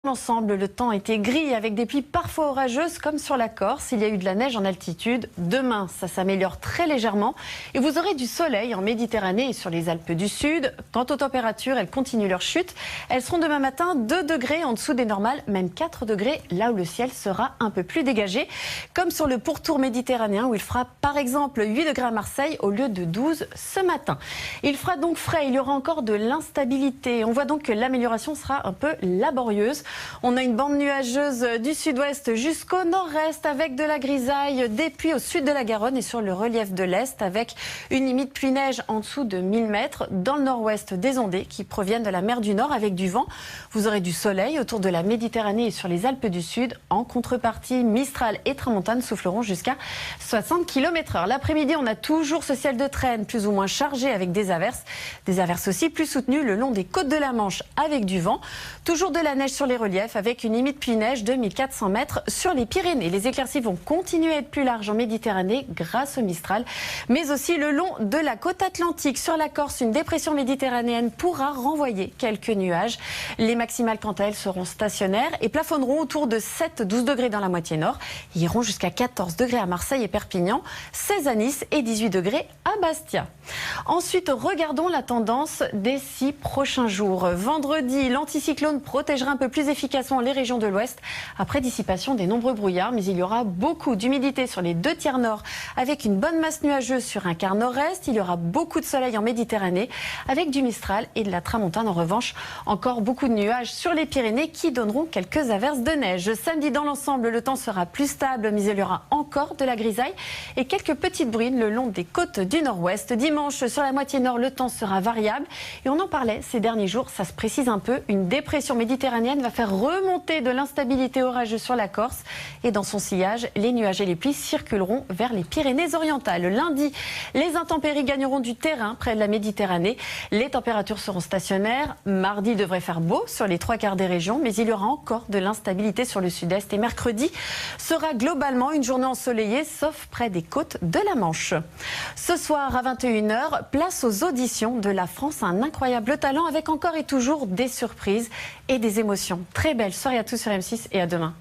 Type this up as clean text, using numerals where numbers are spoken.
Ensemble, le temps était gris avec des pluies parfois orageuses comme sur la Corse. Il y a eu de la neige en altitude. Demain, ça s'améliore très légèrement et vous aurez du soleil en Méditerranée et sur les Alpes du Sud. Quant aux températures, elles continuent leur chute. Elles seront demain matin 2 degrés en dessous des normales, même 4 degrés là où le ciel sera un peu plus dégagé. Comme sur le pourtour méditerranéen où il fera par exemple 8 degrés à Marseille au lieu de 12 ce matin. Il fera donc frais, il y aura encore de l'instabilité. On voit donc que l'amélioration sera un peu laborieuse. On a une bande nuageuse du sud-ouest jusqu'au nord-est avec de la grisaille, des pluies au sud de la Garonne et sur le relief de l'est avec une limite pluie-neige en dessous de 1000 mètres. Dans le nord-ouest, des ondées qui proviennent de la mer du Nord avec du vent. Vous aurez du soleil autour de la Méditerranée et sur les Alpes du Sud. En contrepartie, Mistral et Tramontane souffleront jusqu'à 60 km/h. L'après-midi, on a toujours ce ciel de traîne plus ou moins chargé avec des averses. Des averses aussi plus soutenues le long des côtes de la Manche avec du vent. Toujours de la neige sur les reliefs avec une limite pluie-neige de 1400 mètres sur les Pyrénées. Les éclaircies vont continuer à être plus larges en Méditerranée grâce au Mistral, mais aussi le long de la côte atlantique. Sur la Corse, une dépression méditerranéenne pourra renvoyer quelques nuages. Les maximales, quant à elles, seront stationnaires et plafonneront autour de 7-12 degrés dans la moitié nord. Ils iront jusqu'à 14 degrés à Marseille et Perpignan, 16 à Nice et 18 degrés à Bastia. Ensuite, regardons la tendance des 6 prochains jours. Vendredi, l'anticyclone protégera un peu plus efficacement les régions de l'ouest après dissipation des nombreux brouillards, mais il y aura beaucoup d'humidité sur les 2 tiers nord avec une bonne masse nuageuse sur un quart nord-est. Il y aura beaucoup de soleil en Méditerranée avec du Mistral et de la Tramontane. En revanche, encore beaucoup de nuages sur les Pyrénées qui donneront quelques averses de neige. Samedi, dans l'ensemble, le temps sera plus stable, mais il y aura encore de la grisaille et quelques petites bruines le long des côtes du nord-ouest. Dimanche, sur la moitié nord, le temps sera variable et on en parlait ces derniers jours, ça se précise un peu. Une dépression méditerranéenne va faire remonter de l'instabilité orageuse sur la Corse et dans son sillage, les nuages et les pluies circuleront vers les Pyrénées-Orientales. Lundi, les intempéries gagneront du terrain près de la Méditerranée. Les températures seront stationnaires. Mardi, il devrait faire beau sur les 3 quarts des régions, mais il y aura encore de l'instabilité sur le sud-est. Et mercredi sera globalement une journée ensoleillée, sauf près des côtes de la Manche. Ce soir, à 21h, place aux auditions de La France a un incroyable talent avec encore et toujours des surprises et des émotions. Très belle soirée à tous sur M6 et à demain.